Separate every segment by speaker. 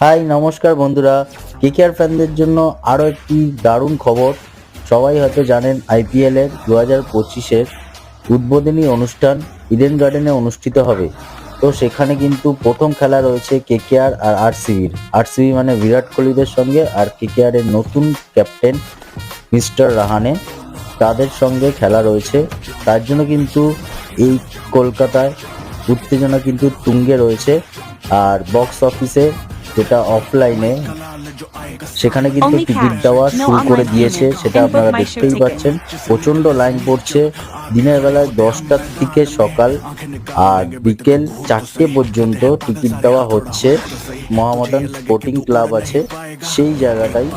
Speaker 1: High নমস্কার বন্ধুরা, KKR ফ্যানদের জন্য আরও একটি দারুণ খবর। সবাই হয়তো জানেন আইপিএলের 2025-এর উদ্বোধনী অনুষ্ঠান ইডেন গার্ডেনে অনুষ্ঠিত হবে। তো সেখানে কিন্তু প্রথম খেলা রয়েছে কেকেআর আর আরসিবি মানে বিরাট কোহলিদের সঙ্গে, আর কেকেআরের নতুন ক্যাপ্টেন মিস্টার রাহানে তাদের সঙ্গে খেলা রয়েছে। তার জন্য কিন্তু এই কলকাতায় উত্তেজনা কিন্তু তুঙ্গে রয়েছে। আর বক্স অফিসে যেটা অফলাইনে সেখানে কিন্তু
Speaker 2: Only
Speaker 1: টিকিট
Speaker 2: cash,
Speaker 1: দেওয়া
Speaker 2: no
Speaker 1: শুরু করে
Speaker 2: online
Speaker 1: দিয়েছে,
Speaker 2: payment,
Speaker 1: সেটা
Speaker 2: and book
Speaker 1: আপনারা
Speaker 2: my show
Speaker 1: দেখতেই
Speaker 2: ticket.
Speaker 1: পাচ্ছেন। প্রচণ্ড লাইন পড়ছে দিনের বেলায় 10টার থেকে সকাল, আর বিকেল 4টে পর্যন্ত টিকিট দেওয়া হচ্ছে। মোহামেডান স্পোর্টিং ক্লাব আছে, সেই জায়গাটাই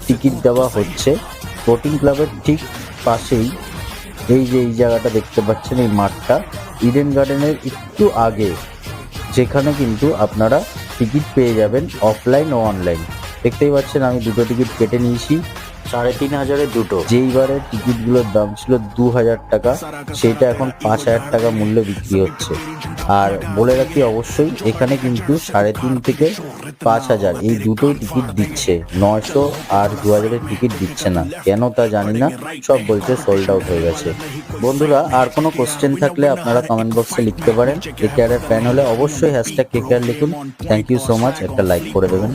Speaker 1: টিকিট দেওয়া হচ্ছে। স্পোর্টিং ক্লাবের ঠিক পাশেই এই জায়গাটা দেখতে পাচ্ছেন, এই মাঠটা ইডেন গার্ডেনের একটু আগে, যেখানে কিন্তু আপনারা টিকিট পেয়ে যাবেন অফলাইন ও অনলাইন। দেখতেই পাচ্ছেন আমি দুটো টিকিট কেটে নিয়েছি, 3,500-এর দুটো। যেইবারের টিকিটগুলোর দাম ছিল 2,000 টাকা, সেইটা এখন 5,000 টাকা মূল্যে বিক্রি হচ্ছে। আর বলে রাখি অবশ্যই এখানে কিন্তু 3,500 থেকে 5,000 এই দুটোই টিকিট দিচ্ছে, 900 আর 2,000-এর টিকিট দিচ্ছে না। কেন তা জানি না, সব বলছে সোল্ড আউট হয়ে গেছে। বন্ধুরা, আর কোনো কোশ্চেন থাকলে আপনারা কমেন্ট বক্সে লিখতে পারেন। কেকেআর এর ফ্যান হলে অবশ্যই হ্যাশট্যাগ কেকেআর লিখুন। থ্যাংক ইউ সো মাচ, একটা লাইক করে দেবেন।